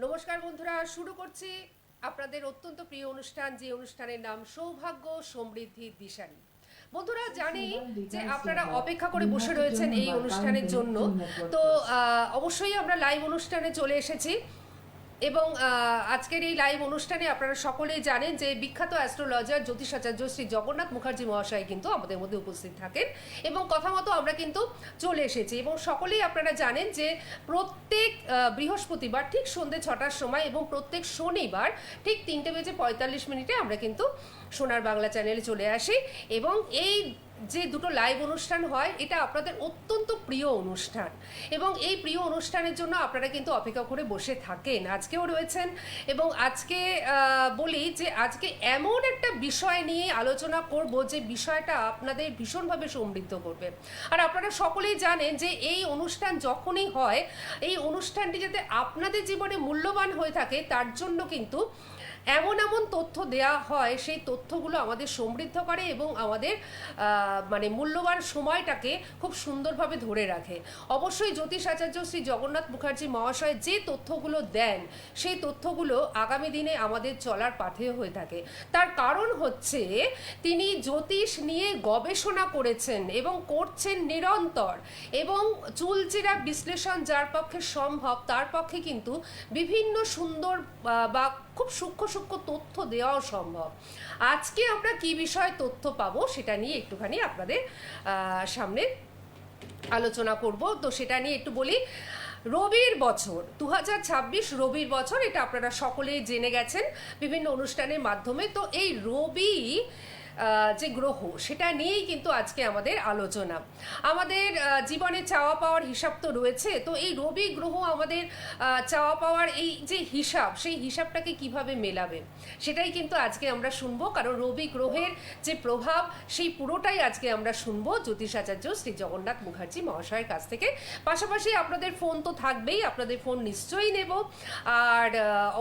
নমস্কার বন্ধুরা, শুরু করছি আপনাদের অত্যন্ত প্রিয় অনুষ্ঠান, যে অনুষ্ঠানের নাম সৌভাগ্য সমৃদ্ধি দিশারি। বন্ধুরা, জানি যে আপনারা অপেক্ষা করে বসে রয়েছেন এই অনুষ্ঠানের জন্য। তো অবশ্যই আমরা লাইভ অনুষ্ঠানে চলে এসেছি এবং আজকের এই লাইভ অনুষ্ঠানে আপনারা সকলেই জানেন যে বিখ্যাত অ্যাস্ট্রোলজার জ্যোতিষাচার্য শ্রী জগন্নাথ মুখার্জি মহাশয় কিন্তু আমাদের মধ্যে উপস্থিত থাকেন এবং কথা মতো আমরা কিন্তু চলে এসেছি। এবং সকলেই আপনারা জানেন যে প্রত্যেক বৃহস্পতিবার ঠিক সন্ধ্যে 6টার সময় এবং প্রত্যেক শনিবার ঠিক 3:45 আমরা কিন্তু সোনার বাংলা চ্যানেলে চলে আসি এবং এই যে দুটো লাইভ অনুষ্ঠান হয় এটা আপনাদের অত্যন্ত প্রিয় অনুষ্ঠান এবং এই প্রিয় অনুষ্ঠানের জন্য আপনারা কিন্তু অপেক্ষা করে বসে থাকেন, আজকেও রয়েছেন। এবং আজকে বলি যে আজকে এমন একটা বিষয় নিয়ে আলোচনা করব যে বিষয়টা আপনাদের ভীষণভাবে সমৃদ্ধ করবে। আর আপনারা সকলেই জানেন যে এই অনুষ্ঠান যখনই হয়, এই অনুষ্ঠানটি যাতে আপনাদের জীবনে মূল্যবান হয়ে থাকে তার জন্য কিন্তু এমন এমন তথ্য দেয়া হয়, সেই তথ্যগুলো আমাদের সমৃদ্ধ করে এবং আমাদের মানে মূল্যবান সময়টাকে খুব সুন্দরভাবে ধরে রাখে। অবশ্যই জ্যোতিষাচার্য শ্রী জগন্নাথ মুখার্জি মহাশয় যে তথ্যগুলো দেন সেই তথ্যগুলো আগামী দিনে আমাদের চলার পাথেয় হয়ে থাকে। তার কারণ হচ্ছে তিনি জ্যোতিষ নিয়ে গবেষণা করেছেন এবং করছেন নিরন্তর, এবং চুলচেরা বিশ্লেষণ যার পক্ষে সম্ভব তার পক্ষে কিন্তু বিভিন্ন সুন্দর বা খুব সূক্ষ্ম সূক্ষ্ম তথ্য দেওয়াও সম্ভব। আজকে আমরা কি বিষয়ে তথ্য পাবো সেটা নিয়ে একটুখানি আপনাদের সামনে আলোচনা করব। তো সেটা নিয়ে একটু বলি। রবির বছর 2026 রবির বছর, এটা আপনারা সকলেই জেনে গেছেন বিভিন্ন অনুষ্ঠানের মাধ্যমে। তো এই রবি যে গ্রহ সেটা নিয়েই কিন্তু আজকে আমাদের আলোচনা। আমাদের জীবনে চাওয়া পাওয়ার হিসাব তো রয়েছে, তো এই রবি গ্রহ আমাদের চাওয়া পাওয়ার এই যে হিসাব, সেই হিসাবটাকে কিভাবে মেলাবে সেটাই কিন্তু আজকে আমরা শুনবো। কারণ রবি গ্রহের যে প্রভাব সেই পুরোটাই আজকে আমরা শুনবো জ্যোতিষাচার্য শ্রী জগন্নাথ মুখার্জি মহাশয়ের কাছ থেকে। পাশাপাশি আপনাদের ফোন তো থাকবেই, আপনাদের ফোন নিশ্চয়ই নেব, আর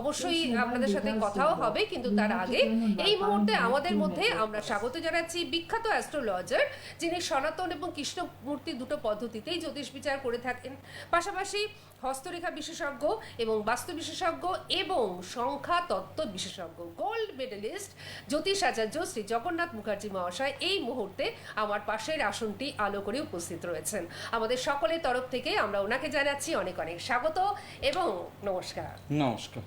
অবশ্যই আপনাদের সাথে কথাও হবে। কিন্তু তার আগে এই মুহূর্তে আমাদের মধ্যে আমরা স্বাগত জানাচ্ছি বিখ্যাত অ্যাস্ট্রোলজার, যিনি সনাতন এবং কৃষ্ণমূর্তি দুটো পদ্ধতিতেই জ্যোতিষ বিচার করে থাকেন, পাশাপাশি হস্তরেখা বিশেষজ্ঞ এবং বাস্তু বিশেষজ্ঞ এবং সংখ্যা তত্ত্ব বিশেষজ্ঞ, গোল্ড মেডেলিস্ট জ্যোতিষাচার্য শ্রী জগন্নাথ মুখার্জি মহাশয় এই মুহূর্তে আমার পাশের আসনটি আলো করে উপস্থিত রয়েছেন। আমাদের সকলের তরফ থেকে আমরা ওনাকে জানাচ্ছি অনেক অনেক স্বাগত এবং নমস্কার। নমস্কার।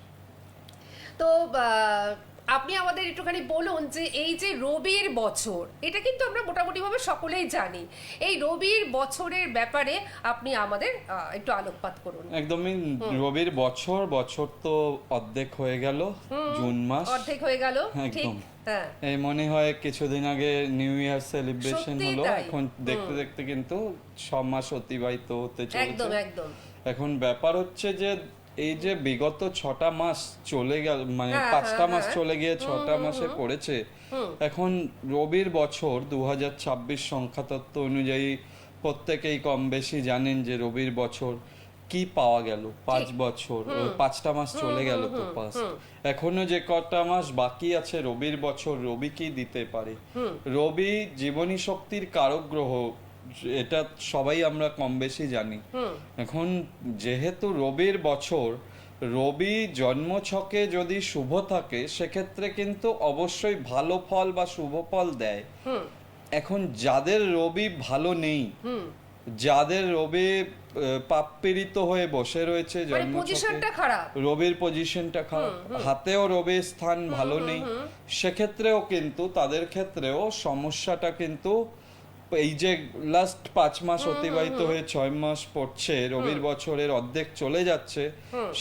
তো আপনি আমাদের একটুখানি বলুন যে এই যে রবির বছর, এটা কিন্তু আমরা মোটামুটিভাবে সকলেই জানি, এই রবির বছরের ব্যাপারে আপনি আমাদের একটু আলোকপাত করুন। একদমই রবির বছর তো অর্ধেক হয়ে গেল, জুন মাস অর্ধেক হয়ে গেল, ঠিক। একদম। হ্যাঁ, এই মনে হয় কিছুদিন আগে নিউ ইয়ার সেলিব্রেশন সত্যিই হলো, তাই। এখন দেখতে দেখতে কিন্তু 6 মাস অতিবাহিত হতে একদম চলেছে। একদম। এখন ব্যাপার হচ্ছে যে এই যে বিগত 6টা মাস চলে গেল, মানে হ্যাঁ, 5টা মাস হ্যাঁ। চলে গিয়ে 6টা মাসে পড়েছে। এখন রবির বছর 2026 সংখ্যাতত্ত্ব অনুযায়ী প্রত্যেকেই কম বেশি জানেন যে রবির বছর কি পাওয়া গেল। 5 বছর, 5টা মাস চলে গেল তো পাস, এখনো যে কটা মাস বাকি আছে রবির বছর, রবি কি দিতে পারে। রবি জীবনী শক্তির কারক গ্রহ, এটা সবাই আমরা কম বেশি জানি। এখন যেহেতু রবির বছর, রবি জন্মছকে যদি শুভ থাকে সেক্ষেত্রে কিন্তু অবশ্যই ভালো ফল বা শুভ ফল দেয়। এখন যাদের রবি ভালো নেই, যাদের রবি পাপপীড়িত হয়ে বসে রয়েছে, রবির পজিশনটা খারাপ, হাতেও রবির স্থান ভালো নেই, সেক্ষেত্রেও কিন্তু তাদের ক্ষেত্রেও সমস্যাটা কিন্তু এই যে লাস্ট 5 মাস অতিবাহিত হয়ে 6 মাস পড়ছে, রবির বছরের অর্ধেক চলে যাচ্ছে,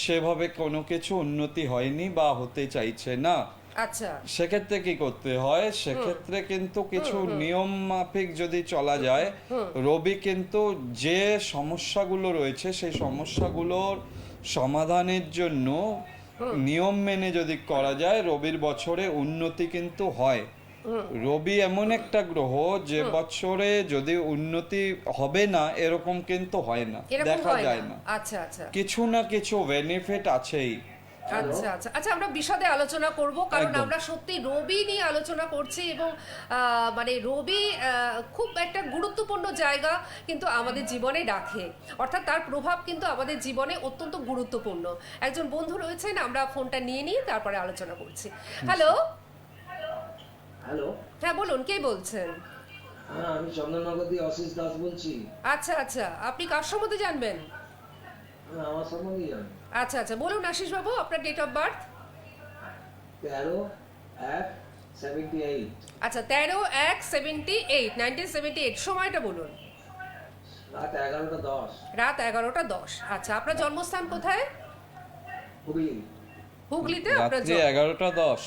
সেভাবে কোনো কিছু উন্নতি হয়নি বা হতে চাইছে না। আচ্ছা, সেক্ষেত্রে কি করতে হয়, সেক্ষেত্রে কিন্তু কিছু নিয়ম মাফিক যদি চলা যায়, রবি কিন্তু যে সমস্যাগুলো রয়েছে সেই সমস্যাগুলোর সমাধানের জন্য নিয়ম মেনে যদি করা যায়, রবির বছরে উন্নতি কিন্তু হয়। রবি এমন একটা গ্রহ যে বছরে যদি উন্নতি হবে না এরকম কিন্তু হয় না, দেখা যায় না। আচ্ছা আচ্ছা, কিছু না কিছু বেনিফিট আছেই। আচ্ছা আচ্ছা আচ্ছা, আমরা বিশদে আলোচনা করব, কারণ একদম। আমরা সত্যি রবি নিয়ে আলোচনা করছি এবং মানে রবি খুব একটা গুরুত্বপূর্ণ জায়গা কিন্তু আমাদের জীবনে রাখে, অর্থাৎ তার প্রভাব কিন্তু আমাদের জীবনে অত্যন্ত গুরুত্বপূর্ণ। একজন বন্ধু রয়েছেন, আমরা ফোনটা নিয়ে নিয়ে তারপরে আলোচনা করছি। হ্যালো, হ্যালো, হ্যাঁ বলুন, কে বলছেন? হ্যাঁ আমি চন্দননগর দিয়ে অশিস দাস বলছি। আচ্ছা আচ্ছা, আপনি কার সম্বন্ধে জানবেন? হ্যাঁ আমার সম্বন্ধে জানি। আচ্ছা আচ্ছা, বলুন আশিস বাবু, আপনার ডেট অফ বার্থ। 13/1/78। আচ্ছা, 13/1/78, 1978, সময়টা বলুন। রাত 11:10। রাত 11:10। আচ্ছা, আপনার জন্মস্থান কোথায়? হুগলি। হুগলিতে আপনার রাত্রি 11:10।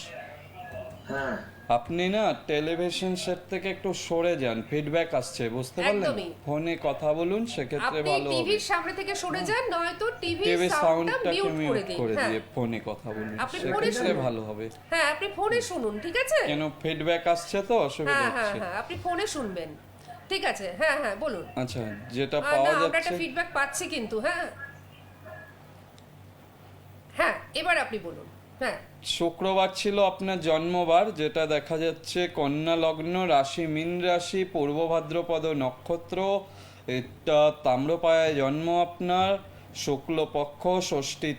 হ্যাঁ আপনি না টেলিভিশন সেট থেকে একটু সরে যান, ফিডব্যাক আসছে, বুঝতে পারলেন? একদমই। ফোনে কথা বলুন, সেক্ষেত্রে আপনি ভালো হবে। টিভির সামনে থেকে সরে যান, নয়তো টিভি টিভির সাউন্ডটা সাউন্ডটাকে মিউট করে মিউট দিন। করে হ্যাঁ দিয়ে ফোনে কথা বলুন, আপনি ফোনে সেক্ষেত্রে শুনুন। ভালো হবে। হ্যাঁ, আপনি ফোনে শুনুন, ঠিক আছে? কেন ফিডব্যাক আসছে তো, অসুবিধা হ্যাঁ হ্যাঁ হচ্ছে। হ্যাঁ, আপনি ফোনে শুনবেন, ঠিক আছে? হ্যাঁ হ্যাঁ বলুন। আচ্ছা, যেটা না, পাওয়া আমরা একটা যাচ্ছে, ফিডব্যাক পাচ্ছি কিন্তু। হ্যাঁ হ্যাঁ, এবার আপনি বলুন। হ্যাঁ শুক্রবার ছিল আপনার জন্মবার, যেটা দেখা যাচ্ছে কন্যা লগ্ন, রাশি মীন রাশি, পূর্ব ভাদ্রপদ নক্ষত্র, এটা তাম্রপায়ায় জন্ম আপনার, শুক্লপক্ষ, ষষ্ঠী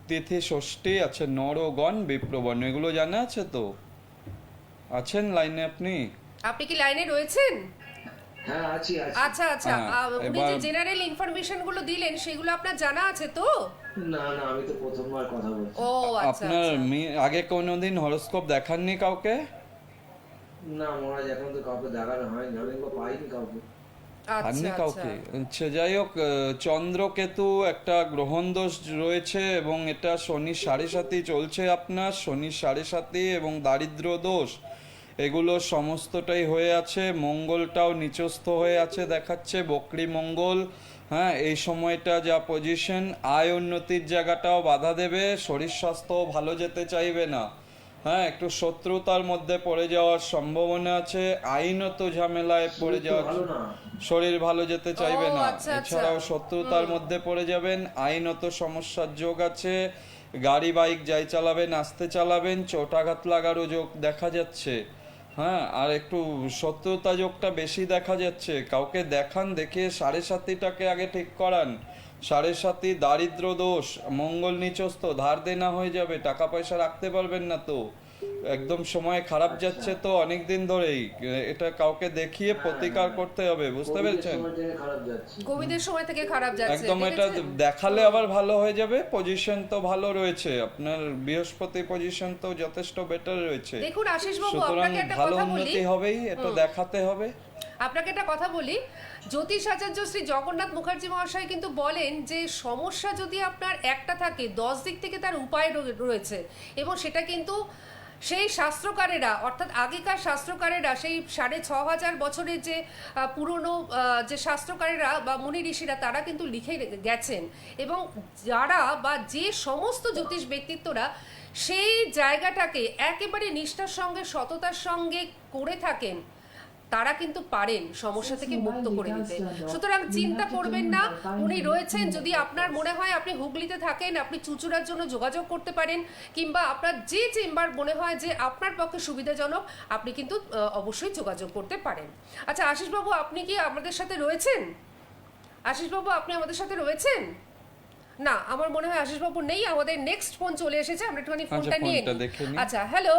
তিথি ষষ্ঠী আছে, নরগণ বিপ্রবর্ণ, এগুলো জানা আছে তো? আছেন লাইনে আপনি? আপনি কি লাইনে রয়েছেন? হ্যাঁ আছি আছি। আচ্ছা আচ্ছা, হ্যাঁ, উনি যে এবার- জেনারেল ইনফরমেশন গুলো দিলেন সেগুলো আপনার জানা আছে তো? না না আমি তো প্রথমবার কথা বলছি। ও আচ্ছা আপনার আচ্ছা। আগে কোনোদিন হরোস্কোপ দেখাননি কাউকে? না মহারাজ এখন তো কাউকে দেখানো হয়নি, আমি তো পাইনি কাউকে। পাননি আচ্ছা কাউকে? আচ্ছা আচ্ছা, যাই হোক, চন্দ্রকেতু একটা গ্রহণ দোষ রয়েছে এবং এটা শনি 7.5 চলছে আপনার, শনি 7.5 এবং দারিদ্র দোষ, এগুলো সমস্তটাই হয়ে আছে। মঙ্গলটাও নিচস্থ হয়ে আছে দেখাচ্ছে, বক্রী মঙ্গল। হ্যাঁ, এই সময়টা যা পজিশন, আয় উন্নতির জায়গাটাও বাধা দেবে, শরীর স্বাস্থ্যও ভালো যেতে চাইবে না। হ্যাঁ, একটু শত্রুতার মধ্যে পড়ে যাওয়ার সম্ভাবনা আছে, আইনত ঝামেলায় পড়ে শরীর তো যাওয়ার, ভালো না। শরীর ভালো যেতে চাইবে ও, না। আচ্ছা, আচ্ছা। এছাড়াও শত্রুতার মধ্যে পড়ে যাবেন, আইনত সমস্যার যোগ আছে, গাড়ি বাইক যাই চালাবেন আস্তে চালাবেন, চোটাঘাত লাগারও যোগ দেখা যাচ্ছে। হ্যাঁ, আর একটু শত্রুতা যোগটা বেশি দেখা যাচ্ছে। কাউকে দেখান, দেখিয়ে 7.5টাকে আগে ঠিক করান। 7.5 দারিদ্র দোষ, মঙ্গল নিচস্থ, ধার দেনা হয়ে যাবে, টাকা পয়সা রাখতে পারবেন না তো, একদম সময় খারাপ যাচ্ছে তো অনেক দিন ধরেই। এটা কাউকে দেখিয়ে প্রতিকার করতে হবে, বুঝতে কোভিডের পেরেছেন? সময় থেকে খারাপ যাচ্ছে। কোভিডের সময় থেকে খারাপ যাচ্ছে, একদম, এটা দেখেছেন? দেখালে আবার ভালো হয়ে যাবে। পজিশন তো ভালো রয়েছে আপনার, বৃহস্পতি পজিশন তো যথেষ্ট বেটার রয়েছে, দেখুন আশিস বাবু, সুতরাং আপনাকে একটা ভালো কথা বলি। উন্নতি হবেই, এটা দেখাতে হবে। আপনাকে একটা কথা বলি, জ্যোতিষ আচার্য শ্রী জগন্নাথ মুখার্জি মহাশয় কিন্তু বলেন যে সমস্যা যদি আপনার একটা থাকে, 10 দিক থেকে তার উপায় রয়েছে, এবং সেটা কিন্তু সেই শাস্ত্রকারেরা, অর্থাৎ আগেকার শাস্ত্রকারেরা, সেই 6500 বছরের যে পুরনো যে শাস্ত্রকারেরা বা মুনি ঋষিরা, তারা কিন্তু লিখে গেছেন। এবং যারা বা যে সমস্ত জ্যোতিষ ব্যক্তিত্বরা সেই জায়গাটাকে একেবারে নিষ্ঠার সঙ্গে, সততার সঙ্গে করে থাকেন, তারা কিন্তু পারেন সমস্যা থেকে মুক্ত করে দিতে। সুতরাং চিন্তা করবেন না, উনি রয়েছেন। যদি আপনার মনে হয় আপনি হুগলিতে থাকেন, আপনি চুচুড়ার জন্য যোগাযোগ করতে পারেন, কিংবা আপনার যে চেম্বার মনে হয় যে আপনার পক্ষে সুবিধাজনক, আপনি কিন্তু অবশ্যই যোগাযোগ করতে পারেন। আচ্ছা আশিসবাবু, আপনি কি আমাদের সাথে রয়েছেন? আশিসবাবু, আপনি আমাদের সাথে রয়েছেন? না, আমার মনে হয় আশিসবাবু নেই। আমাদের নেক্সট ফোন চলে এসেছে, আমরা একটুখানি ফোনটা নিয়ে ফোনটা নিই। দেখে নিই। আচ্ছা, হ্যালো।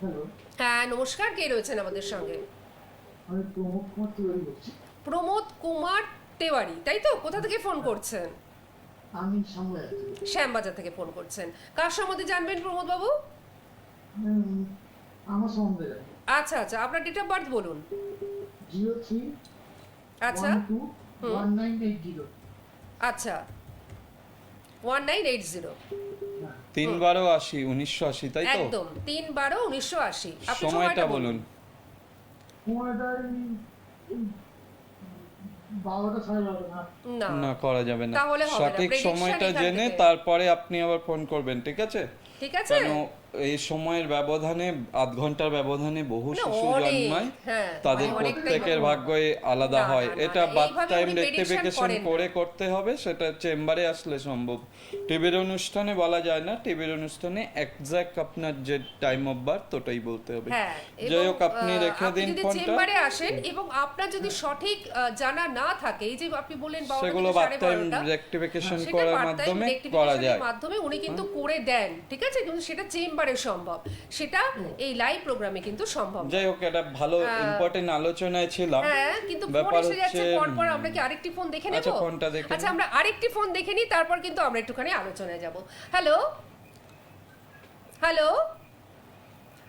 হ্যালো, হ্যাঁ নমস্কার, কে রয়েছেন আমাদের সঙ্গে? আমি প্রমোদ কুমার তিওয়ারি বলছি। প্রমোদ কুমার তেওয়ারি, তাই তো? কোথা থেকে ফোন করছেন? আমি সামনে আছি। শ্যামবাজার থেকে ফোন করছেন। কার সম্বন্ধে জানবেন প্রমোদ বাবু? আমার সম্বন্ধে জানি। আচ্ছা আচ্ছা, আপনার ডেট অফ বার্থ বলুন। 03 আচ্ছা 12 1980। আচ্ছা, 1980। 3/12/80, 1980, তাই তো? একদম, 3/12/1980। আপনি সময়টা বলুন। সময়টা 12টা 12:30 না। না না, করা যাবে না। তাহলে হবে না। সঠিক Prediction সময়টা এখান জেনে থেকে। তারপরে আপনি আবার ফোন করবেন, ঠিক আছে? ঠিক আছে। কেন এই সময়ের ব্যবধানে আধ ঘন্টার ব্যবধানে বহু না, শিশু অনেক, জন্মায়, হ্যাঁ, তাদের অনেকটাই প্রত্যেকের বড়। ভাগ্যই আলাদা না, হয়। না, না, এটা না, বার্থ এইভাবে টাইম উনি prediction রেক্টিফিকেশন করেন না। করে করতে হবে, সেটা চেম্বারে আসলে সম্ভব। টিভির অনুষ্ঠানে বলা যায় না, টিভির অনুষ্ঠানে এক্সাক্ট আপনার যে টাইম অফ বার্থ ওটাই বলতে হবে। হ্যাঁ, যাই এবং, হোক, আপনি রেখে আপনি দিন যদি ফোনটা। চেম্বারে আসেন এবং আপনার যদি সঠিক জানা না থাকে, এই যে আপনি বললেন 12টা সেগুলো থেকে বার্থ টাইম 12:30, রেক্টিফিকেশন সেটা করার part time মাধ্যমে rectification করা এর যায়। মাধ্যমে উনি কিন্তু করে দেন, ঠিক আছে, কিন্তু সেটা চেম্বারে সম্ভব, সেটা এই লাইভ প্রোগ্রামে কিন্তু সম্ভব না। যাই হোক, এটা ভালো ইম্পর্টেন্ট আলোচনায় ছিলাম। হ্যাঁ, কিন্তু ফোন ব্যাপার এসে যাচ্ছে হচ্ছে, পরপর, আমরা কি আরেকটি ফোন দেখে নেব? আচ্ছা, ফোনটা দেখে আচ্ছা, নিই। আমরা আরেকটি ফোন দেখে নিই, তারপর কিন্তু আমরা একটুখানি আলোচনায় যাব। হ্যালো হ্যালো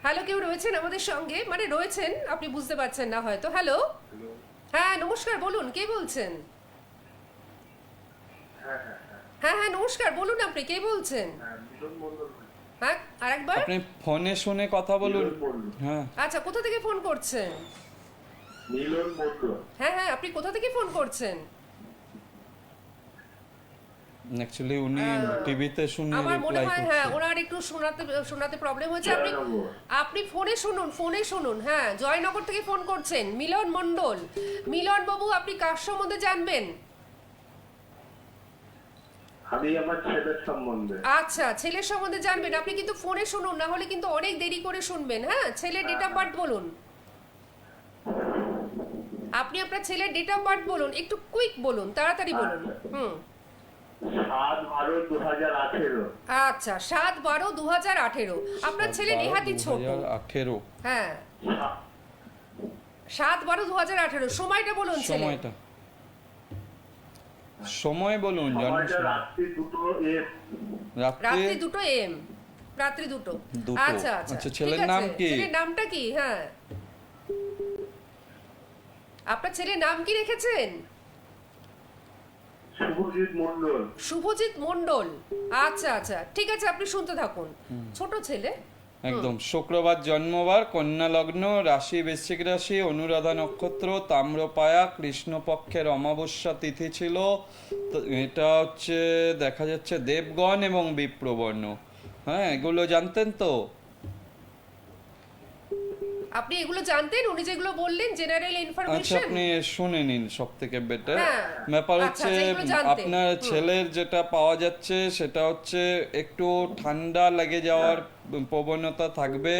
হ্যালো, কেউ রয়েছেন আমাদের সঙ্গে? মানে রয়েছেন, আপনি বুঝতে পারছেন না হয়তো। হ্যালো, হ্যাঁ নমস্কার, বলুন কে বলছেন? হ্যাঁ হ্যাঁ নমস্কার, বলুন আপনি কে বলছেন? হ্যাঁ, আরেকবার। আপনি ফোনে শুনে কথা বলুন। হ্যাঁ, আচ্ছা, কোথা থেকে ফোন করছেন? মিলন মন্ডল। হ্যাঁ হ্যাঁ, আপনি কোথা থেকে ফোন করছেন? অ্যাকচুয়ালি উনি টিভিতে শুনে আমার মনে রিপ্লাই হয় হ্যাঁ, করছেন। ওনার একটু শোনাতে প্রবলেম হয়েছে। আপনি জয়নগর। আপনি ফোনে শুনুন। হ্যাঁ, জয়নগর থেকে ফোন করছেন, মিলন মণ্ডল। মিলন বাবু, আপনি কার সম্বন্ধে জানবেন? আমি আমার ছেলের সম্বন্ধে। আচ্ছা, ছেলের সম্বন্ধে জানবেন। আপনি কিন্তু ফোনে শুনুন, না হলে কিন্তু অনেক দেরি করে শুনবেন। হ্যাঁ, ছেলের ডেট অফ বার্থ বলুন। আপনি আপনার ছেলের ডেট অফ বার্থ বলুন, একটু কুইক বলুন, তাড়াতাড়ি বলুন। হুম, 7/12/2018। আচ্ছা, 7/12/2018। আপনার ছেলে নেহাতি ছোট। 2018 হ্যাঁ, 7/12/2018। সময়টা বলুন ছেলে। সময় বলুন। সময়টা রাত্রি 2 AM। রাত্রি 2 AM। রাত্রি 2। দুটো। আচ্ছা আচ্ছা, আচ্ছা, ঠিক ছেলের আছে। নাম কি? ছেলের নামটা কি? হ্যাঁ, আপনার ছেলের নাম কি রেখেছেন? শুভজিৎ মন্ডল। শুভজিৎ মণ্ডল। আচ্ছা আচ্ছা, ঠিক আছে, আপনি শুনতে থাকুন। ছোট ছেলে। একদম শুক্রবার জন্মবার, কন্যা লগ্ন, রাশি বৃশ্চিক রাশি, অনুরাধা নক্ষত্র, তাম্রপায়া, কৃষ্ণপক্ষের অমাবস্যা তিথি ছিল। তো এটা হচ্ছে দেখা যাচ্ছে দেবগণ এবং বিপ্রবর্ণ। হ্যাঁ, এগুলো জানতেন তো? আপনি এগুলো জানতেন? উনি যেগুলো বললেন জেনারেল আচ্ছা, ইনফরমেশন। আপনি শুনে নিন, সব থেকে বেটার। হ্যাঁ, ব্যাপার আচ্ছা, হচ্ছে আচ্ছা, এগুলো জানতেন। আপনার ছেলের যেটা পাওয়া যাচ্ছে সেটা হচ্ছে একটু ঠান্ডা লেগে যাওয়ার প্রবণতা থাকবে,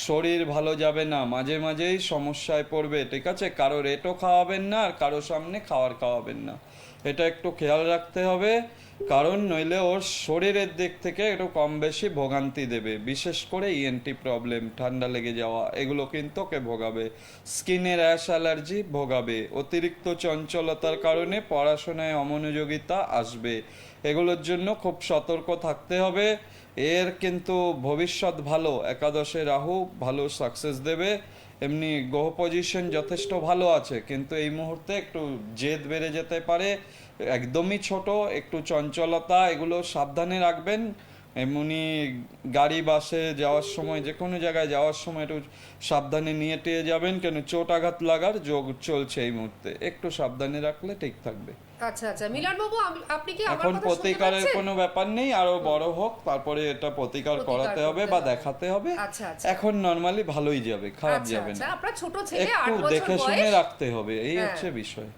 শরীর ভালো যাবে না, মাঝে মাঝেই সমস্যায় পড়বে, ঠিক আছে? কারো রেটও খাওয়াবেন না আর কারো সামনে খাওয়াবেন না, এটা একটু খেয়াল রাখতে হবে। কারণ নইলে ওর শরীরের দিক থেকে একটু কম বেশি ভোগান্তি দেবে, বিশেষ করে ইএনটি প্রবলেম, ঠান্ডা লেগে যাওয়া, এগুলো কিন্তু ওকে ভোগাবে। স্কিনের র্যাশ, অ্যালার্জি ভোগাবে। অতিরিক্ত চঞ্চলতার কারণে পড়াশোনায় অমনোযোগিতা আসবে। এগুলোর জন্য খুব সতর্ক থাকতে হবে। এর কিন্তু ভবিষ্যৎ ভালো, একাদশে রাহু ভালো সাকসেস দেবে। এমনি গ্রহ পজিশন যথেষ্ট ভালো আছে, কিন্তু এই মুহূর্তে একটু জেদ বেড়ে যেতে পারে। একদমই ছোট, একটু চঞ্চলতা, এগুলো সাবধানে রাখবেন। এমনি গাড়ি বাসে যাওয়ার সময়, যে কোনো জায়গায় যাওয়ার সময় একটু সাবধানে নিয়ে টিয়ে যাবেন, কেন চোট আঘাত লাগার যোগ চলছে এই মুহূর্তে। একটু সাবধানে রাখলে ঠিক থাকবে। আচ্ছা আচ্ছা, মিলন বাবু, আপনি কি আমার এখন কথা শুনতে প্রতিকারের পাচ্ছেন? কোনো ব্যাপার নেই, আরো বড় হোক তারপরে এটা প্রতিকার করাতে হবে বা দেখাতে হবে। আচ্ছা আচ্ছা, এখন নরমালি ভালোই যাবে, খারাপ আচ্ছা যাবে আচ্ছা, না। আপনার ছোট ছেলে 8 একটু বছর দেখে শুনে বয়স। রাখতে হবে, এই হ্যাঁ। হচ্ছে বিষয়।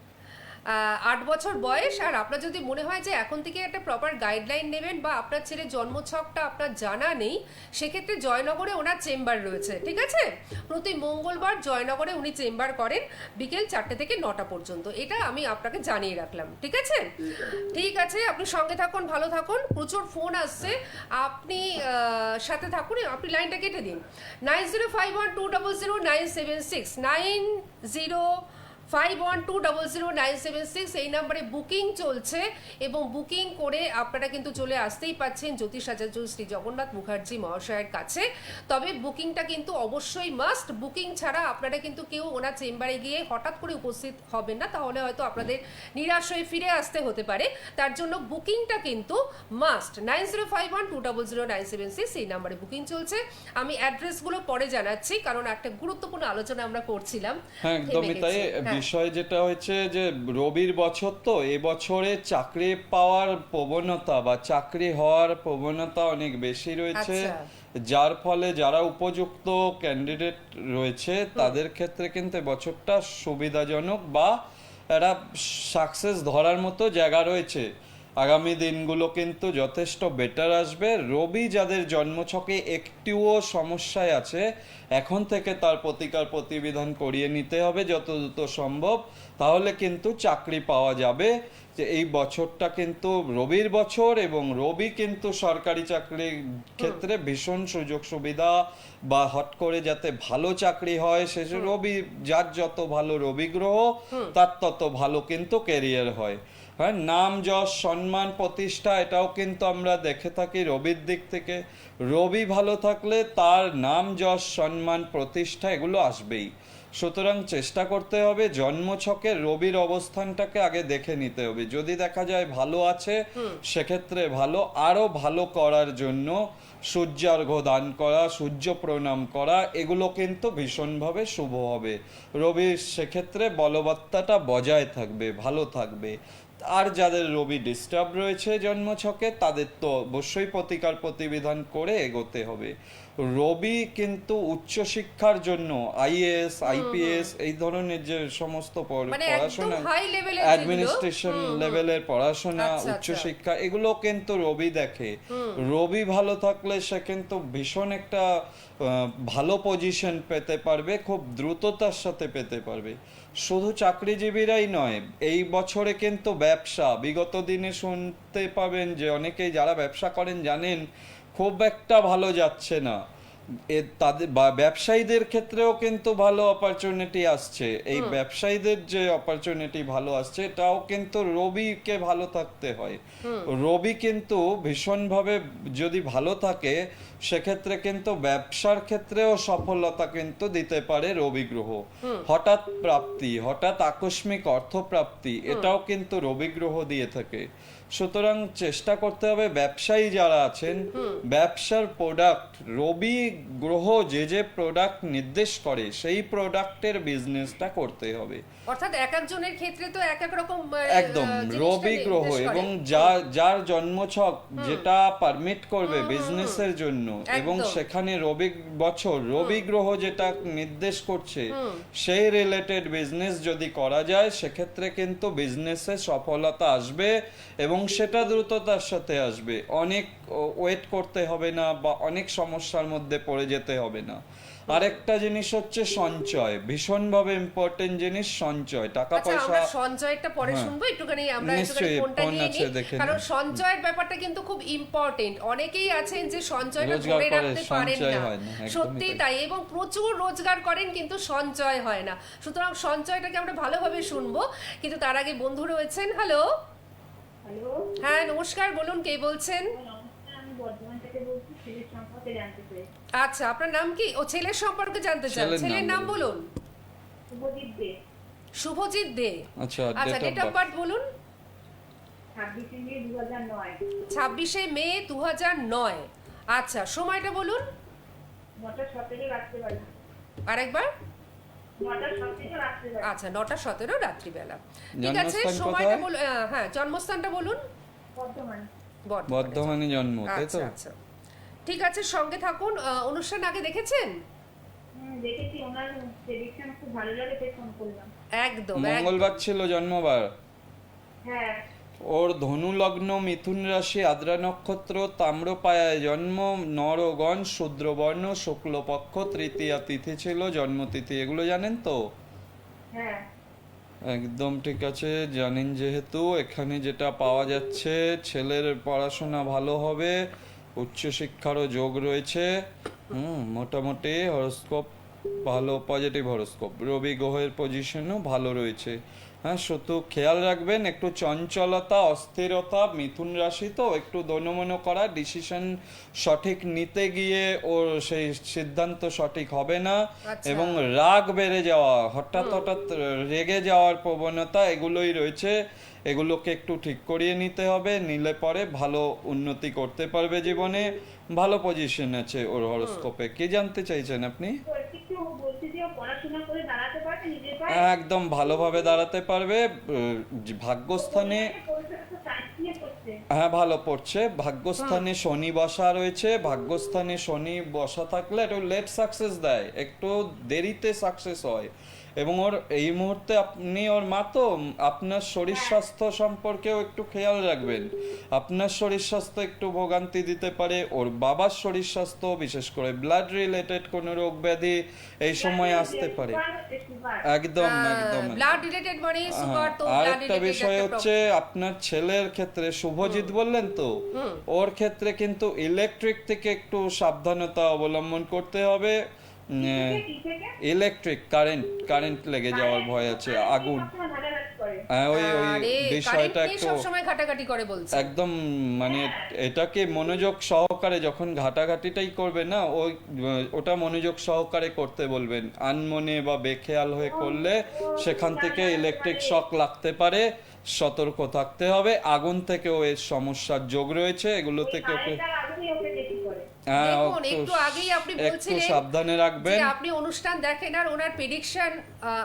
8 বছর বয়স। আর আপনার যদি মনে হয় যে এখন থেকে একটা প্রপার গাইডলাইন নেবেন বা আপনার ছেলের জন্মছকটা আপনার জানা নেই, সেক্ষেত্রে জয়নগরে ওনার চেম্বার রয়েছে, ঠিক আছে? প্রতি মঙ্গলবার জয়নগরে উনি চেম্বার করেন বিকেল 4টে থেকে 9টা পর্যন্ত। এটা আমি আপনাকে জানিয়ে রাখলাম, ঠিক আছে? ঠিক আছে, আপনি সঙ্গে থাকুন, ভালো থাকুন। প্রচুর ফোন আসছে, আপনি সাথে থাকুন। আপনি লাইনটা কেটে দিন। 9051200976 9051200976 এই নাম্বারে বুকিং চলছে, এবং বুকিং করে আপনারা কিন্তু চলে আসতেই পাচ্ছেন জ্যোতিষাচার্য শ্রী জগন্নাথ মুখার্জি মহাশয়ের কাছে। তবে বুকিংটা কিন্তু অবশ্যই মাস্ট। বুকিং ছাড়া আপনারা কিন্তু কেউ ওনার চেম্বারে গিয়ে হঠাৎ করে উপস্থিত হবেন না, তাহলে হয়তো আপনাদের নিরাশ হয়ে ফিরে আসতে হতে পারে। তার জন্য বুকিংটা কিন্তু মাস্ট। 9051200976 এই নাম্বারে বুকিং চলছে। আমি অ্যাড্রেসগুলো পরে জানাচ্ছি, কারণ একটা গুরুত্বপূর্ণ আলোচনা আমরা করছিলাম। হ্যাঁ, একদমই তাই। বিষয় যেটা হয়েছে যে রবির বছর তো এই বছরে চাকরি পাওয়ার প্রবণতা বা চাকরি হওয়ার প্রবণতা অনেক বেশি রয়েছে, আচ্ছা। যার ফলে যারা উপযুক্ত ক্যান্ডিডেট রয়েছে তাদের ক্ষেত্রে কিন্তু বছরটা সুবিধাজনক বা একটা সাকসেস ধরার মতো জায়গা রয়েছে। আগামী দিনগুলো কিন্তু যথেষ্ট বেটার আসবে। রবি যাদের জন্মছকে একটুও সমস্যায় আছে এখন থেকে তার প্রতিকার প্রতিবিধান করিয়ে নিতে হবে যত দ্রুত সম্ভব, তাহলে কিন্তু চাকরি পাওয়া যাবে। যে এই বছরটা কিন্তু রবির বছর এবং রবি কিন্তু সরকারি চাকরির ক্ষেত্রে ভীষণ সুযোগ সুবিধা বা হট করে যাতে ভালো চাকরি হয় সে রবি, যার যত ভালো রবি গ্রহ তার তত ভালো কিন্তু ক্যারিয়ার হয়। হ্যাঁ, নাম যশ সম্মান প্রতিষ্ঠা এটাও কিন্তু আমরা দেখে থাকি রবির দিক থেকে। রবি ভালো থাকলে তার নাম যশ সম্মান প্রতিষ্ঠা এগুলো আসবেই। সুতরাং চেষ্টা করতে হবে জন্মছকে রবির অবস্থানটাকে আগে দেখে নিতে হবে। যদি দেখা যায় ভালো আছে সেক্ষেত্রে ভালো, আরো ভালো করার জন্য সূর্যার্ঘ্য দান করা, সূর্য প্রণাম করা এগুলো কিন্তু ভীষণভাবে শুভ হবে। রবির সেক্ষেত্রে বলবত্তাটা বজায় থাকবে, ভালো থাকবে। আর যাদের রবি ডিস্টার্ব রয়েছে জন্মছকে তাদের তো অবশ্যই প্রতিকার প্রতিবিধান করে এগোতে হবে। রবি কিন্তু উচ্চশিক্ষার জন্য আইএএস আইপিএস এই ধরনের যে সমস্ত মানে একদম পড়াশোনা, হাই লেভেলের অ্যাডমিনিস্ট্রেশন লেভেলের পড়াশোনা, আচ্ছা, উচ্চশিক্ষা এগুলো কিন্তু রবি দেখে। রবি ভালো থাকলে সে কিন্তু ভীষণ একটা ভালো পজিশন পেতে পারবে, খুব দ্রুততার সাথে পেতে পারবে। শুধু চাকরিজীবীরাই নয়, এই বছরে কিন্তু ব্যবসা, বিগত দিনে শুনতে পাবেন যে অনেকেই যারা ব্যবসা করেন জানেন খুব একটা ভালো যাচ্ছে না। তাদের ব্যবসায়ীদের ক্ষেত্রেও কিন্তু ভালো অপরচুনিটি আসছে। এই ব্যবসায়ীদের যে অপরচুনিটি ভালো আসছে এটাও কিন্তু রবিকে ভালো থাকতে হয়। রবি কিন্তু ভীষণভাবে যদি ভালো থাকে সেক্ষেত্রে কিন্তু ব্যবসার ক্ষেত্রেও সফলতা কিন্তু দিতে পারে রবি গ্রহ। হঠাৎ প্রাপ্তি, হঠাৎ আকস্মিক অর্থপ্রাপ্তি এটাও কিন্তু রবি গ্রহ দিয়ে থাকে। সুতরাং চেষ্টা করতে হবে ব্যবসায়ী যারা আছেন ব্যবসার প্রোডাক্ট, রবি গ্রহ যে যে প্রোডাক্ট নির্দেশ করে সেই প্রোডাক্টের বিজনেসটা করতে হবে। অর্থাৎ এক একজনের ক্ষেত্রে তো এক এক রকম একদম জিনিসটা রবি গ্রহ নির্দেশ করে। এবং যার জন্মছক যেটা পারমিট করবে বিজনেসের জন্য এবং একদম। সেখানে রবি গ্রহ যেটা নির্দেশ করছে সেই রিলেটেড বিজনেস যদি করা যায় সেক্ষেত্রে কিন্তু বিজনেসে সফলতা আসবে এবং সেটা দ্রুততার সাথে আসবে। অনেক ওয়েট করতে হবে না বা অনেক সমস্যার মধ্যে পড়ে যেতে হবে না। আরেকটা জিনিস হচ্ছে সঞ্চয়, ভীষণভাবে ইম্পর্টেন্ট জিনিস সঞ্চয়, টাকা আচ্ছা, পয়সা। আমরা সঞ্চয়টা পরে হ্যাঁ। শুনবো, একটুখানি আমরা নিশ্চয়ই, একটুখানি ফোনটা ফোন নিয়ে আছে, নিই, দেখে নিন। কারণ সঞ্চয়ের ব্যাপারটা কিন্তু খুব ইম্পর্টেন্ট। অনেকেই আছেন যে সঞ্চয়টা রোজগার ধরে করে, রাখতে পারেন সঞ্চয় না, হয় না, একদমই সত্যি তাই। তাই, এবং প্রচুর রোজগার করেন কিন্তু সঞ্চয় হয় না। সুতরাং সঞ্চয়টাকে আমরা ভালোভাবে শুনবো, কিন্তু তার আগে বন্ধু রয়েছেন। হ্যালো, হ্যালো, হ্যাঁ নমস্কার, বলুন কে বলছেন? নমস্কার, আমি বর্ধমান থেকে বলছি, ছেলের সম্পর্কে জানতে চাই। আচ্ছা, আপনার নাম কি? ও ছেলের সম্পর্কে জানতে চান, ছেলের ছেলের নাম নাম বলুন। শুভদীপ দে, শুভজিৎ দে। আচ্ছা, আচ্ছা, date date of of birth বলুন। 26 মে 2009, 26শে মে 2009। আচ্ছা, সময়টা বলুন 9টা 17 রাত্রিবেলা। আরেকবার। 9টা 17 রাত্রিবেলা। আচ্ছা, 9:17 রাত্রিবেলা। ঠিক আছে, জন্মস্থান সময়টা কোথায়? বলুন। হ্যাঁ, জন্মস্থানটা বলুন। বর্ধমান। বর্ধমানে জন্ম, তাই তো? আচ্ছা আচ্ছা, ঠিক আছে, সঙ্গে থাকুন। অনুষ্ঠান আগে দেখেছেন? দেখেছি, ওনার প্রেডিকশন খুব ভালো লাগে, তাই ফোন করলাম। একদম মঙ্গলবার ছিল জন্মবার। হ্যাঁ, ওর ধনু লগ্ন, মিথুন রাশি, আদ্রা নক্ষত্র, তাম্রপায়ায় জন্ম, নরগণ, শূদ্রবর্ণ, শুক্লপক্ষ, তৃতীয়া তিথি ছিল জন্মতিথি। এগুলো জানেন তো? হ্যাঁ, একদম ঠিক আছে, জানেন। যেহেতু এখানে যেটা পাওয়া যাচ্ছে ছেলের পড়াশোনা ভালো হবে, উচ্চশিক্ষারও যোগ রয়েছে। মোটামুটি হরস্কোপ ভালো, পজিটিভ হরস্কোপ। রবি গ্রহের পজিশনও ভালো রয়েছে। হ্যাঁ, শুধু খেয়াল রাখবেন একটু চঞ্চলতা, অস্থিরতা, মিথুন রাশি তো একটু দোনমনো করা, ডিসিশন সঠিক নিতে গিয়ে ওর সেই সিদ্ধান্ত সঠিক হবে না আচ্ছা। এবং রাগ বেড়ে যাওয়া, হঠাৎ হঠাৎ রেগে যাওয়ার প্রবণতা এগুলোই রয়েছে। এগুলোকে একটু ঠিক করিয়ে নিতে হবে, নিলে পরে ভালো উন্নতি করতে পারবে জীবনে। ভালো পজিশন আছে ওর হরস্কোপে। কি জানতে চাইছেন আপনি? তো একটু বলছি যে কি ও পড়াশোনা করে দাঁড়াতে পারবে নিজের পায়ে? একদম ভালোভাবে দাঁড়াতে পারবে। ভাগ্যস্থানে সায়েন্স নিয়ে পড়ছে। হ্যাঁ ভালো পড়ছে। ভাগ্যস্থানে শনি বসা রয়েছে, ভাগ্যস্থানে শনি বসা থাকলে একটু লেট সাকসেস দেয়, একটু দেরিতে সাকসেস হয়। এবং ওর এই মুহূর্তে আপনি ওর মা তো, আপনার শরীর স্বাস্থ্য সম্পর্কেও একটু খেয়াল রাখবেন। আপনার শরীর স্বাস্থ্য একটু ভোগান্তি দিতে পারে, ওর বাবার শরীর স্বাস্থ্য বিশেষ করে ব্লাড রিলেটেড কোনো রোগ ব্যাধি এই সময় আসতে পারে। একদম একদম। ব্লাড রিলেটেড মানে সুগার, তো আর ব্লাড একটা রিলেটেড বিষয় হচ্ছে আপনার ছেলের ক্ষেত্রে, শুভজিৎ বললেন তো, ওর ক্ষেত্রে কিন্তু ইলেকট্রিক থেকে একটু সাবধানতা অবলম্বন করতে হবে। ইলেকট্রিক কারেন্ট লেগে যাওয়ার ভয় আছে, আগুন। হ্যাঁ ওই বিষয়টা একটু সব সময় ঘাটাঘাটি করে বলছে। একদম মানে এটাকে মনোযোগ সহকারে যখন ঘাটাঘাটিটাই করবে না, ওটা মনোযোগ সহকারে করতে বলবেন। আনমনে বা বেখেয়াল হয়ে করলে সেখান থেকে ইলেকট্রিক শক লাগতে পারে, সতর্ক থাকতে হবে। আগুন থেকেও এর সমস্যার যোগ রয়েছে, এগুলো থেকে দেখুন একটু আগেই আপনি বলছিলেন সাবধানে রাখবেন। যে আপনি অনুষ্ঠান দেখেন আর ওনার প্রেডিকশন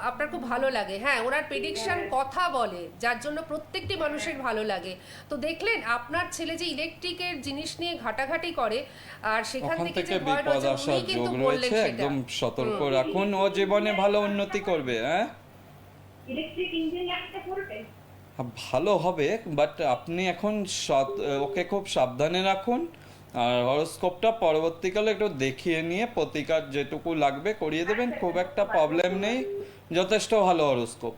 আপনার খুব ভালো লাগে। হ্যাঁ, ওনার প্রেডিকশন কথা বলে, যার জন্য প্রত্যেকটি মানুষের ভালো লাগে। তো দেখলেন আপনার ছেলে যে ইলেকট্রিকের জিনিস নিয়ে ঘাটাঘাটি করে, আর সেখান ওখান থেকে থেকে যে ভয় বিপদ রয়েছে আসার উনি কিন্তু যোগ বললেন রয়েছে, সেটা। একদম সতর্ক রাখুন। ও জীবনে ভালো উন্নতি করবে। হ্যাঁ ইলেকট্রিক ইঞ্জিনিয়ারিংটা করবে। ভালো হবে, বাট আপনি এখন ওকে খুব সাবধানে রাখুন। আর হরোস্কোপটা পরবর্তীকালে একটু দেখিয়ে নিয়ে প্রতিকার যেটুকু লাগবে করিয়ে দেবেন, খুব একটা প্রবলেম নেই, যথেষ্ট ভালো হরোস্কোপ,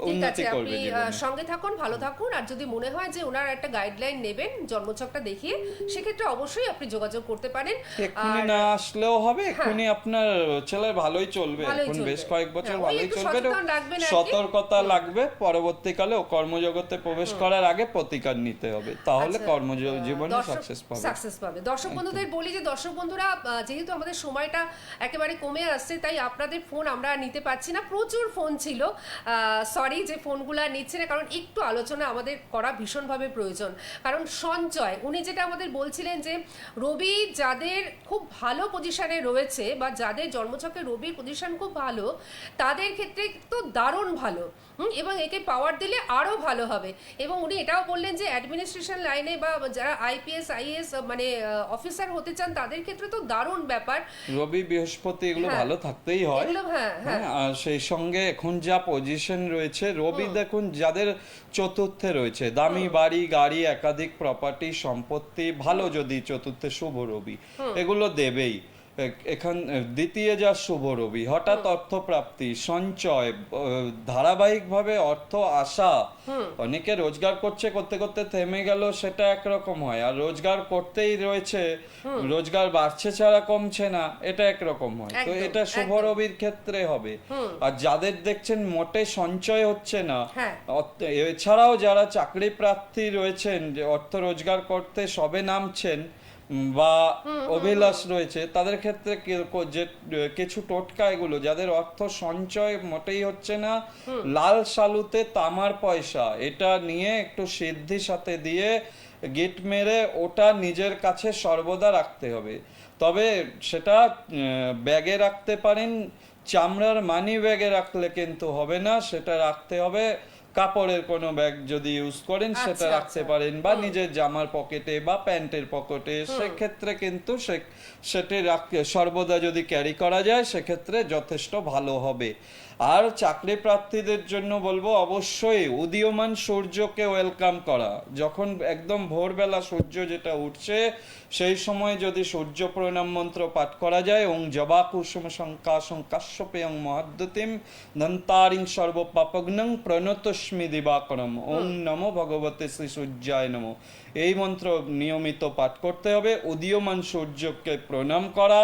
ঠিক আছে, উন্নতি করবে আপনি জীবনে। সঙ্গে থাকুন, ভালো থাকুন। আর যদি মনে হয় যে ওনার একটা গাইডলাইন নেবেন জন্মছকটা দেখিয়ে, সেক্ষেত্রে অবশ্যই আপনি যোগাযোগ করতে পারেন। এক্ষুনি না আসলেও হবে, এক্ষুনি আপনার ছেলের ভালোই চলবে, ভালোই এখন চলবে। বেশ কয়েক বছর হ্যাঁ, ওই ভালোই একটু চলবে। সচেতন রাখবেন আর কি। সতর্কতা লাগবে, পরবর্তীকালে ও কর্মজগতে প্রবেশ করার আগে প্রতিকার নিতে হবে, তাহলে কর্মজীবনে সাকসেস পাবে। দর্শক বন্ধুদের বলি যে দর্শক বন্ধুরা, যেহেতু আমাদের সময়টা একেবারে কমে আসছে, তাই আপনাদের ফোন আমরা নিতে পারছি না। প্রচুর ফোন ছিল, সরি যে ফোনগুলা নিচ্ছে না, কারণ একটু আলোচনা আমাদের করা ভীষণভাবে প্রয়োজন। কারণ সঞ্চয়, উনি যেটা আমাদের বলছিলেন যে রবি যাদের খুব ভালো পজিশনে রয়েছে বা যাদের জন্মছকে রবির পজিশন খুব ভালো, তাদের ক্ষেত্রে তো দারুণ ভালো, এবং একে পাওয়ার দিলে আরও ভালো হবে। এবং উনি এটাও বললেন যে অ্যাডমিনিস্ট্রেশন লাইনে বা যারা আইপিএস আইএএস মানে অফিসার হতে চান, তাদের ক্ষেত্রে তো দারুণ ব্যাপার। রবি বৃহস্পতি এগুলো ভালো থাকতেই হয়। হ্যাঁ, আর সেই সঙ্গে এখন যা পজিশন রয়েছে, রবি দেখুন যাদের চতুর্থে রয়েছে, দামি বাড়ি গাড়ি একাধিক প্রপার্টি সম্পত্তি ভালো, যদি চতুর্থে শুভ রবি, এগুলো দেবেই। এখান দ্বিতীয় যা শুভ রবি, হঠাৎ অর্থপ্রাপ্তি, সঞ্চয়, ধারাবাহিকভাবে অর্থ আসা। অনেকে রোজগার করতে করতে থেমে গেল, সেটা একরকম হয়। আর রোজগার করতেই রয়েছে, রোজগার বাড়ছে ছাড়া কমছে না, এটা একরকম হয়। তো এটা শুভ রবির ক্ষেত্রে হবে। আর যাদের দেখছেন মোটে সঞ্চয় হচ্ছে না, এছাড়াও যারা চাকরি প্রার্থী রয়েছেন, যে অর্থ রোজগার করতে সবে নামছেন বা অভিলাষ রয়েছে, তাদের ক্ষেত্রে যে কিছু টোটকা এগুলো, যাদের অর্থ সঞ্চয় মোটেই হচ্ছে না, লাল শালুতে তামার পয়সা এটা নিয়ে একটু সিদ্ধির সাথে দিয়ে গিট মেরে ওটা নিজের কাছে সর্বদা রাখতে হবে। তবে সেটা ব্যাগে রাখতে পারেন, চামড়ার মানি ব্যাগে রাখলে কিন্তু হবে না, সেটা রাখতে হবে কাপড়ের কোনো ব্যাগ যদি ইউজ করেন সেটা রাখতে পারেন, বা নিজের জামার পকেটে বা প্যান্টের পকেটে, সেক্ষেত্রে কিন্তু সেটি সর্বদা যদি ক্যারি করা যায় সেক্ষেত্রে যথেষ্ট ভালো হবে। আর চাকরি প্রার্থীদের জন্য বলবো অবশ্যই উদীয়মান সূর্যকে ওয়েলকাম করা। যখন একদম ভোরবেলা সূর্য যেটা উঠছে, সেই সময় যদি সূর্য প্রণাম মন্ত্র পাঠ করা যায়, ওং জবা কুসুম শঙ্কাশং কাশ্যপেয়ং মহাদ্যতিম দন্তারিং সর্বপাপগ্নং প্রণতস্মি দিবাকরম ওং নমো ভগবতে শ্রী সূর্যায় নমো, এই মন্ত্র নিয়মিত পাঠ করতে হবে। উদীয়মান সূর্যকে প্রণাম করা,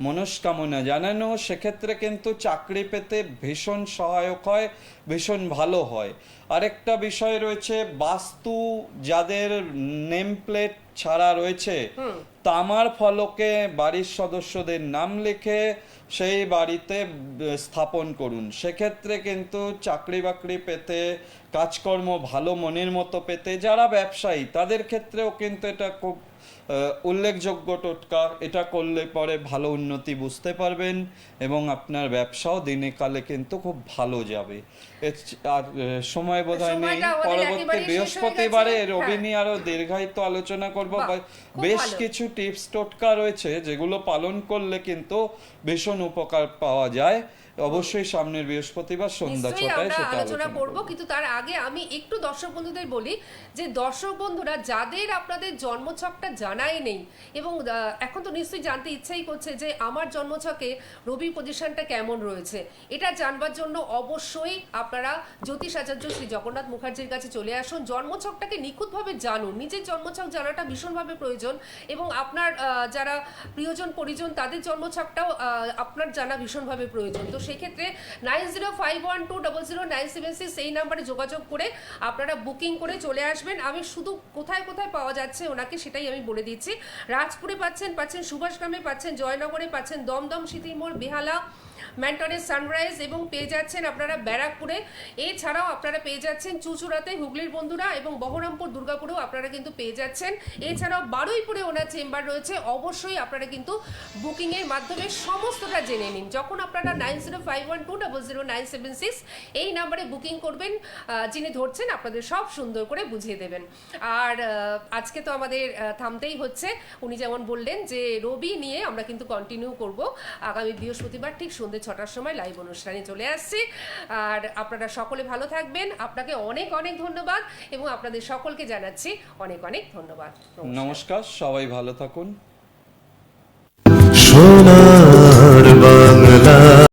মনস্কামনা জানানো, সেক্ষেত্রে কিন্তু চাকরি পেতে ভীষণ সহায়ক হয়, ভীষণ ভালো হয়। আরেকটা বিষয় রয়েছে, বাস্তু যাদের নেম প্লেট ছাড়া রয়েছে, তামার ফলকে বাড়ির সদস্যদের নাম লিখে সেই বাড়িতে স্থাপন করুন। সেক্ষেত্রে কিন্তু চাকরি বাকরি পেতে, কাজকর্ম ভালো মনের মতো পেতে, যারা ব্যবসায়ী তাদের ক্ষেত্রেও কিন্তু এটা খুব উল্লেখযোগ্য টোটকা। এটা করলে পরে ভালো উন্নতি বুঝতে পারবেন এবং আপনার ব্যবসাও দিনে কালে কিন্তু খুব ভালো যাবে। আর সময় বোধহয় নেই, সময়টা আমাদের পরবর্তী একেবারেই শেষ হয়ে বৃহস্পতিবারে গেছে। রবি হ্যাঁ। নিয়ে আরো দীর্ঘায়িত আলোচনা করব। বাহ, খুব বেশ ভালো। কিছু টিপস টোটকা রয়েছে যেগুলো পালন করলে কিন্তু ভীষণ উপকার পাওয়া যায়। অবশ্যই সামনের বৃহস্পতিবার সন্ধ্যা নিশ্চয়ই 6টায় আমরা সেটা আলোচনা আলোচনা করব, করব। কিন্তু তার আগে আমি একটু দর্শক বন্ধুদের বলি যে দর্শক বন্ধুরা যাদের আপনাদের জন্মছকটা জানাই নেই এবং এখন তো নিশ্চয়ই জানতে ইচ্ছাই করছে যে আমার জন্মছকে রবি পজিশনটা কেমন রয়েছে, এটা জানবার জন্য অবশ্যই আপনারা জ্যোতিষ আচার্য শ্রী জগন্নাথ মুখার্জির কাছে চলে আসুন। জন্মছকটাকে নিখুঁতভাবে জানুন, নিজের জন্মছক জানাটা ভীষণভাবে প্রয়োজন এবং আপনার যারা প্রিয়জন পরিজন তাদের জন্মছকটাও আপনার জানা ভীষণভাবে প্রয়োজন। তো সেক্ষেত্রে 9051200976 এই নাম্বারে যোগাযোগ করে আপনারা বুকিং করে চলে আসবেন। আমি শুধু কোথায় কোথায় পাওয়া যাচ্ছে ওনাকে সেটাই আমি বলে দিচ্ছি। রাজপুরে পাচ্ছেন সুভাষগ্রামে পাচ্ছেন, জয়নগরে পাচ্ছেন, দমদম, সিতিমোড়, বেহালা, ম্যান্টনের সানরাইজ এবং পেয়ে যাচ্ছেন আপনারা ব্যারাকপুরে। এছাড়াও আপনারা পেয়ে যাচ্ছেন চুচুড়াতে হুগলির বন্ধুরা এবং বহরমপুর, দুর্গাপুরেও আপনারা কিন্তু পেয়ে যাচ্ছেন। এছাড়াও বারুইপুরে ওনার চেম্বার রয়েছে। অবশ্যই আপনারা কিন্তু বুকিংয়ের মাধ্যমে সমস্তটা জেনে নিন। যখন আপনারা 9051200976 এই নাম্বারে বুকিং করবেন, যিনি ধরছেন আপনাদের সব সুন্দর করে বুঝিয়ে দেবেন। আর আজকে তো আমাদের থামতেই হচ্ছে। উনি যেমন বললেন যে রবি নিয়ে আমরা কিন্তু কন্টিনিউ করব। আগামী বৃহস্পতিবার ঠিক সন্ধ্যে 6টার সময় লাইভ অনুষ্ঠানে চলে আসছি। আর আপনারা সকলে ভালো থাকবেন। আপনাকে অনেক অনেক ধন্যবাদ এবং আপনাদের সকলকে জানাচ্ছি অনেক অনেক ধন্যবাদ। নমস্কার, সবাই ভালো থাকুন। সোনা